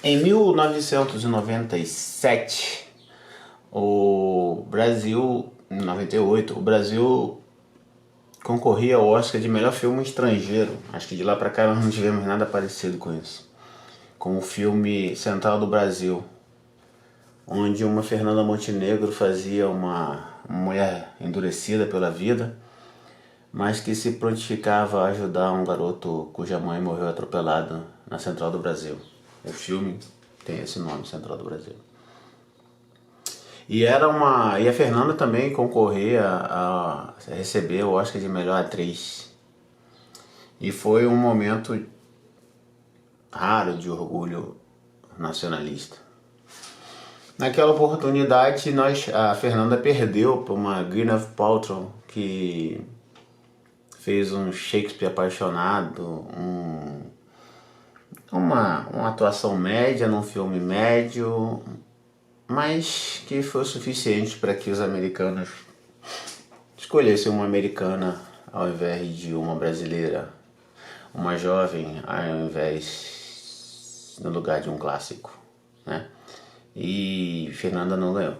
Em 1997, o Brasil, em 98, o Brasil concorria ao Oscar de melhor filme estrangeiro. Acho que de lá pra cá nós não tivemos nada parecido com isso. Com o filme Central do Brasil, onde uma Fernanda Montenegro fazia uma mulher endurecida pela vida, mas que se prontificava a ajudar um garoto cuja mãe morreu atropelada na Central do Brasil. O filme tem esse nome, Central do Brasil. E a Fernanda também concorria a receber o Oscar de melhor atriz. E foi um momento raro de orgulho nacionalista. Naquela oportunidade, a Fernanda perdeu para uma Gwyneth Paltrow, que fez um Shakespeare apaixonado, uma atuação média num filme médio, mas que foi o suficiente para que os americanos escolhessem uma americana ao invés de uma brasileira, uma jovem ao invés no lugar de um clássico, né? E Fernanda não ganhou.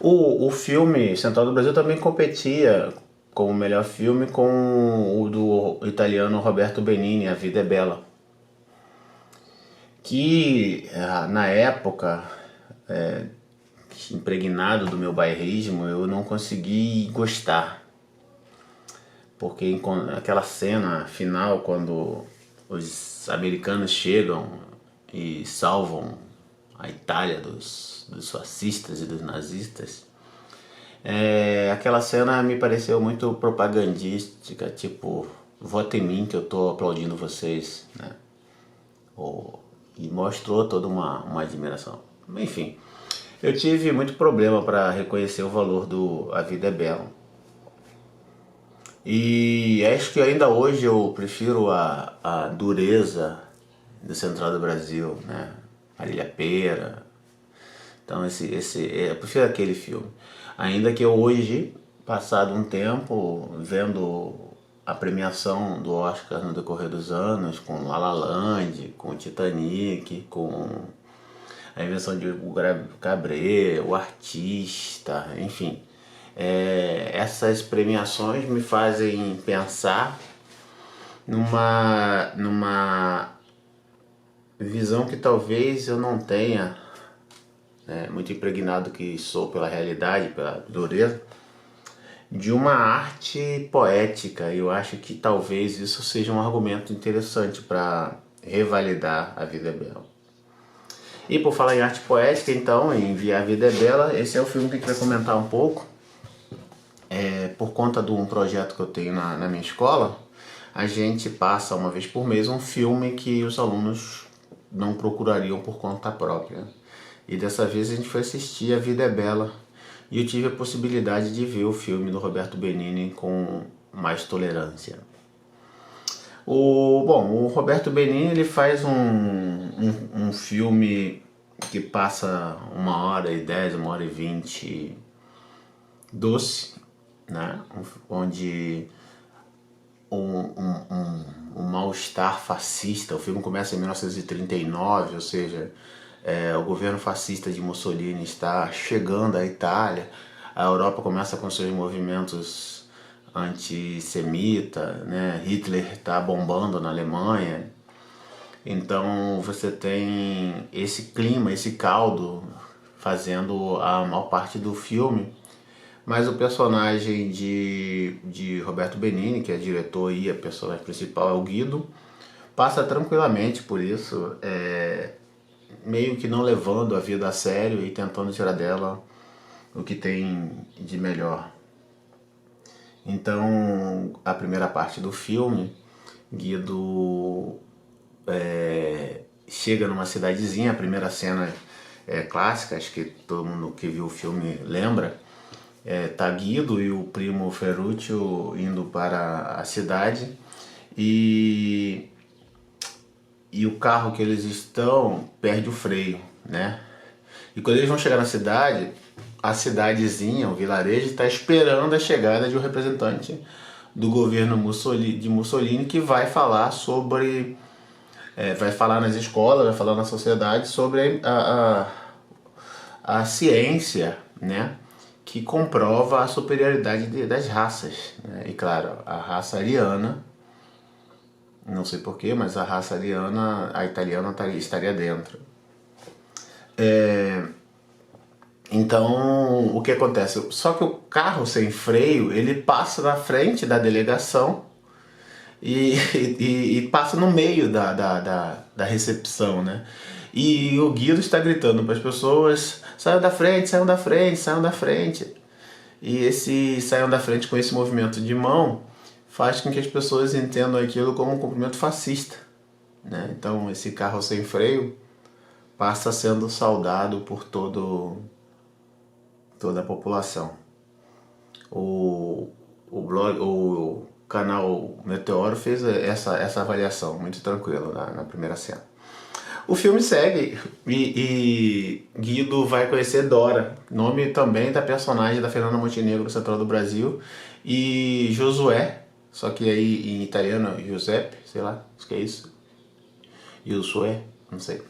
O filme Central do Brasil também competia como melhor filme com o do italiano Roberto Benigni, A Vida é Bela, que na época, impregnado do meu bairrismo, eu não consegui gostar, porque aquela cena final, quando os americanos chegam e salvam a Itália dos fascistas e dos nazistas, aquela cena me pareceu muito propagandística, tipo, vota em mim que eu tô aplaudindo vocês, né? E mostrou toda uma admiração. Enfim, eu tive muito problema para reconhecer o valor do A Vida é Bela. E acho que ainda hoje eu prefiro a dureza do Central do Brasil, né? Marília Pêra. Então eu prefiro aquele filme. Ainda que eu hoje, passado um tempo, vendo a premiação do Oscar no decorrer dos anos, com La La Land, com Titanic, com A Invenção de Hugo Cabret, O Artista, enfim. Essas premiações me fazem pensar numa visão que talvez eu não tenha, muito impregnado que sou pela realidade, pela dureza, de uma arte poética. Eu acho que talvez isso seja um argumento interessante para revalidar A Vida é Bela. E por falar em arte poética, então, em A Vida é Bela, esse é o filme que a gente vai comentar um pouco. Por conta de um projeto que eu tenho na minha escola, a gente passa uma vez por mês um filme que os alunos não procurariam por conta própria. E dessa vez a gente foi assistir A Vida é Bela. E eu tive a possibilidade de ver o filme do Roberto Benigni com mais tolerância. O Roberto Benigni, ele faz um filme que passa 1h10, 1h20, doce, né? Onde um mal-estar fascista, o filme começa em 1939, ou seja, o governo fascista de Mussolini está chegando à Itália, a Europa começa com seus movimentos antissemita, né? Hitler está bombando na Alemanha, então você tem esse clima, esse caldo fazendo a maior parte do filme, mas o personagem de Roberto Benigni, que é diretor e a personagem principal é o Guido, passa tranquilamente por isso, meio que não levando a vida a sério e tentando tirar dela o que tem de melhor. Então, a primeira parte do filme, Guido chega numa cidadezinha, a primeira cena é clássica, acho que todo mundo que viu o filme lembra. Tá Guido e o primo Ferruccio indo para a cidade e o carro que eles estão perde o freio, né? E quando eles vão chegar na cidade, a cidadezinha, o vilarejo, está esperando a chegada de um representante do governo de Mussolini que vai falar sobre vai falar nas escolas, vai falar na sociedade sobre a ciência, né, que comprova a superioridade das raças, né? E claro, a raça ariana, não sei porquê, mas a raça ariana, a italiana estaria dentro. Então, o que acontece? Só que o carro sem freio, ele passa na frente da delegação e passa no meio da recepção, né? E o guia está gritando para as pessoas: saiam da frente, saiam da frente, saiam da frente. E esse saiam da frente com esse movimento de mão faz com que as pessoas entendam aquilo como um cumprimento fascista, né? Então esse carro sem freio passa sendo saudado por toda a população. O canal Meteoro fez essa avaliação muito tranquila na primeira cena. O filme segue e Guido vai conhecer Dora, nome também da personagem da Fernanda Montenegro, Central do Brasil, e Josué, só que aí em italiano Giuseppe, sei lá, acho que é isso. Josué, não sei.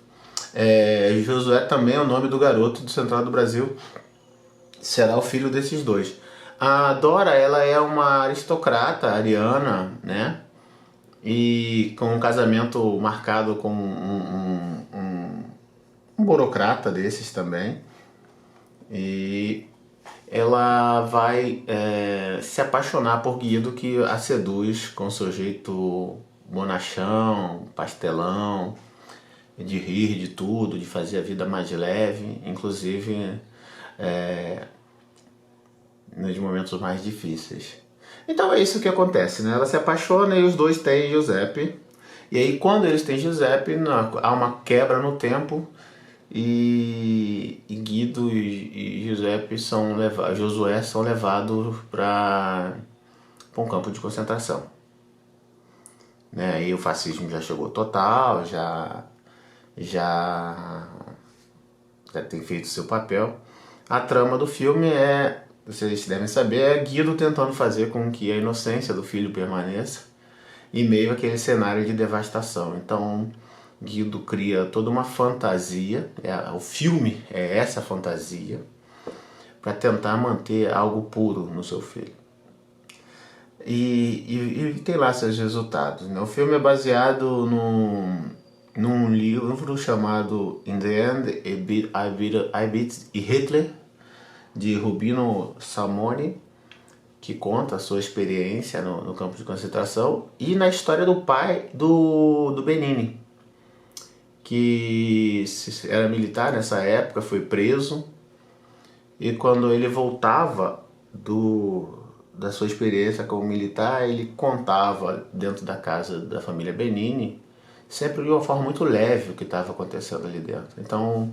Josué também é o nome do garoto do Central do Brasil, será o filho desses dois. A Dora, ela é uma aristocrata ariana, né? E com um casamento marcado com um burocrata desses também. E ela vai se apaixonar por Guido, que a seduz com seu jeito bonachão, pastelão, de rir de tudo, de fazer a vida mais leve, inclusive nos momentos mais difíceis. Então é isso que acontece, né? Ela se apaixona e os dois têm Giuseppe. E aí quando eles têm Giuseppe, há uma quebra no tempo e Guido e Giuseppe Josué são levados para um campo de concentração. Né? Aí o fascismo já chegou total, já tem feito seu papel. A trama do filme vocês devem saber, é Guido tentando fazer com que a inocência do filho permaneça em meio àquele cenário de devastação. Então Guido cria toda uma fantasia, o filme é essa fantasia, para tentar manter algo puro no seu filho. E tem lá seus resultados, né? O filme é baseado num livro chamado In the End, I Beat Hitler, de Rubino Samoni, que conta a sua experiência no campo de concentração, e na história do pai do Benini, que era militar nessa época, foi preso, e quando ele voltava da sua experiência como militar, ele contava dentro da casa da família Benini, sempre de uma forma muito leve o que estava acontecendo ali dentro. Então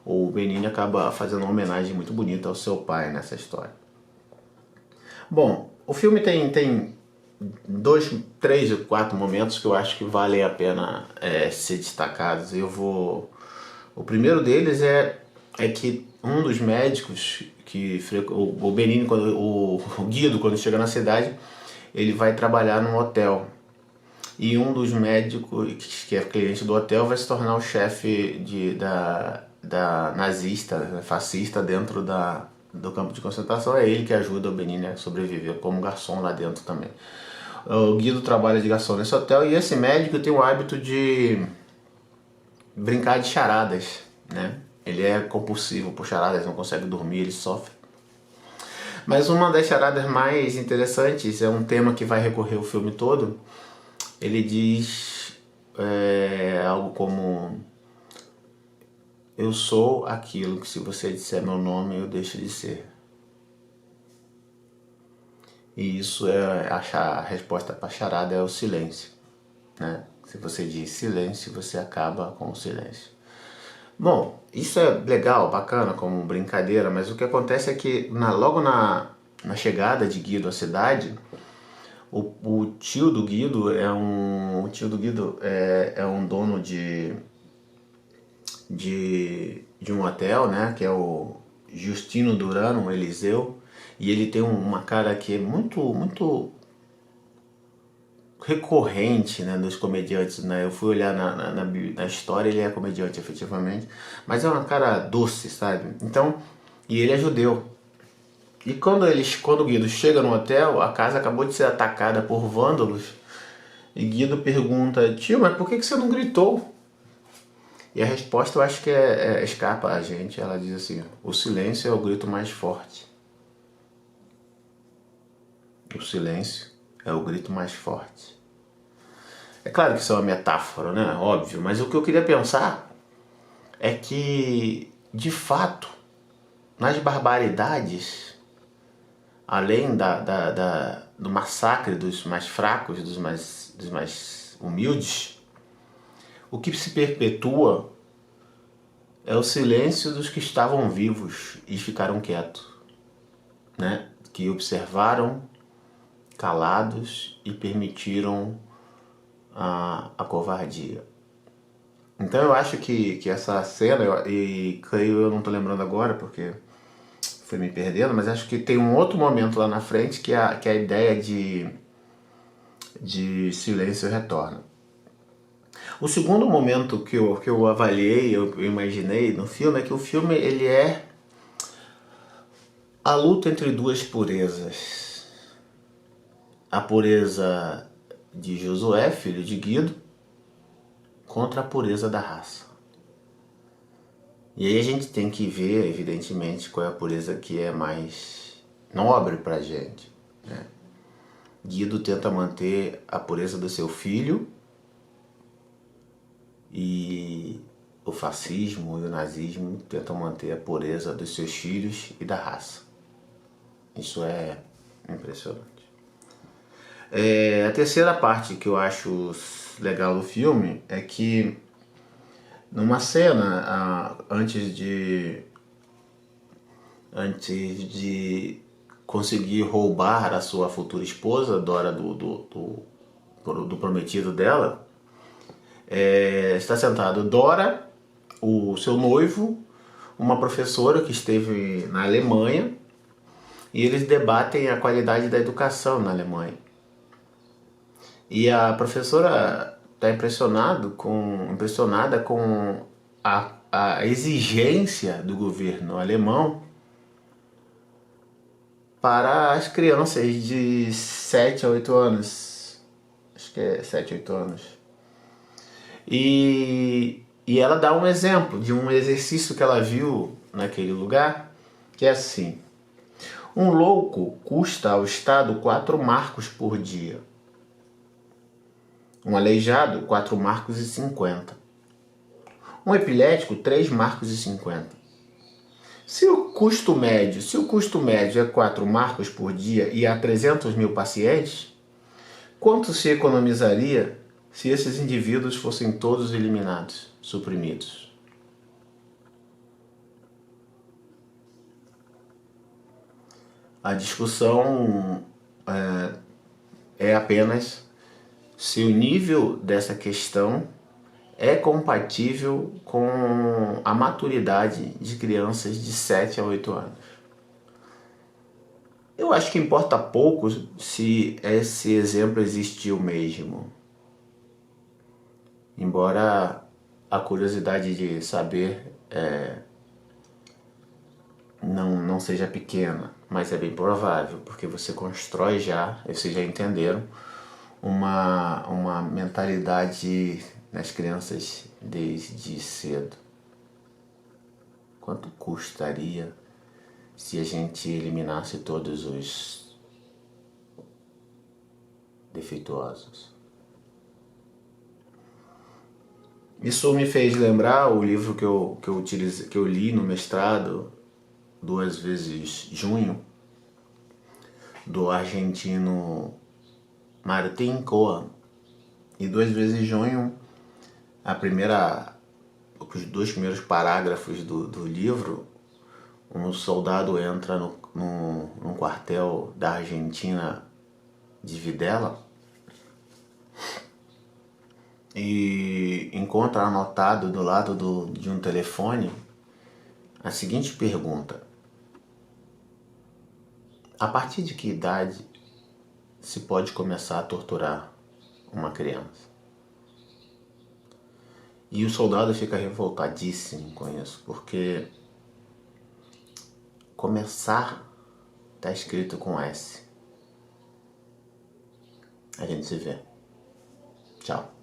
o Benini acaba fazendo uma homenagem muito bonita ao seu pai nessa história. Bom, o filme tem 2, 3 ou 4 momentos que eu acho que valem a pena ser destacados. O primeiro deles é que um dos médicos o Benini, o Guido, quando chega na cidade, ele vai trabalhar num hotel. E um dos médicos, que é cliente do hotel, vai se tornar o chefe da nazista, fascista, dentro do campo de concentração. É ele que ajuda o Benini a sobreviver como garçom lá dentro também. O Guido trabalha de garçom nesse hotel e esse médico tem o hábito de brincar de charadas, né? Ele é compulsivo por charadas, não consegue dormir, ele sofre. Mas uma das charadas mais interessantes, é um tema que vai recorrer o filme todo. Ele diz algo como: eu sou aquilo que se você disser meu nome eu deixo de ser. E isso a resposta para a charada é o silêncio, né? Se você diz silêncio, você acaba com o silêncio. Bom, isso é legal, bacana como brincadeira, mas o que acontece é que logo na chegada de Guido à cidade, o tio do Guido é um dono de um hotel, né, que é o Justino Durano, Eliseu, e ele tem uma cara que é muito, muito recorrente, né, dos comediantes, né? Eu fui olhar na história, ele é comediante efetivamente, mas é um cara doce, sabe? Então, e ele é judeu. E quando o Guido chega no hotel, a casa acabou de ser atacada por vândalos, e Guido pergunta: tio, mas por que você não gritou? E a resposta eu acho que escapa a gente. Ela diz assim: o silêncio é o grito mais forte. O silêncio é o grito mais forte. É claro que isso é uma metáfora, né? Óbvio, mas o que eu queria pensar é que, de fato, nas barbaridades, além do massacre dos mais fracos, dos mais humildes, o que se perpetua é o silêncio dos que estavam vivos e ficaram quietos, né? Que observaram, calados, e permitiram a covardia. Então eu acho que essa cena, e creio, eu não estou lembrando agora porque foi me perdendo, mas acho que tem um outro momento lá na frente que a ideia de silêncio retorna. O segundo momento que eu avaliei, eu imaginei no filme, é que o filme ele é a luta entre duas purezas. A pureza de Josué, filho de Guido, contra a pureza da raça. E aí a gente tem que ver, evidentemente, qual é a pureza que é mais nobre pra gente, né? Guido tenta manter a pureza do seu filho, e o fascismo e o nazismo tentam manter a pureza dos seus filhos e da raça. Isso é impressionante. A terceira parte que eu acho legal do filme é que numa cena, antes de conseguir roubar a sua futura esposa, Dora, do prometido dela, está sentado Dora, o seu noivo, uma professora que esteve na Alemanha, e eles debatem a qualidade da educação na Alemanha. E a professora está impressionada com a exigência do governo alemão para as crianças de 7 a 8 anos. Acho que é 7, 8 anos. E ela dá um exemplo de um exercício que ela viu naquele lugar, que é assim: um louco custa ao Estado 4 marcos por dia. Um aleijado, 4 marcos e 50. Um epilético, 3 marcos e 50. Se o custo médio é 4 marcos por dia e há 300 mil pacientes, quanto se economizaria se esses indivíduos fossem todos eliminados, suprimidos? A discussão é apenas se o nível dessa questão é compatível com a maturidade de crianças de 7 a 8 anos. Eu acho que importa pouco se esse exemplo existiu mesmo. Embora a curiosidade de saber não seja pequena, mas é bem provável, porque você constrói já, vocês já entenderam, uma mentalidade nas crianças desde cedo. Quanto custaria se a gente eliminasse todos os defeituosos? Isso me fez lembrar o livro que eu li no mestrado, 2 vezes junho, do argentino Martín Cohen. E 2 vezes junho, os 2 primeiros parágrafos do livro, um soldado entra num quartel da Argentina de Videla e encontra anotado do lado de um telefone a seguinte pergunta: a partir de que idade se pode começar a torturar uma criança. E o soldado fica revoltadíssimo com isso, porque começar está escrito com S. A gente se vê. Tchau.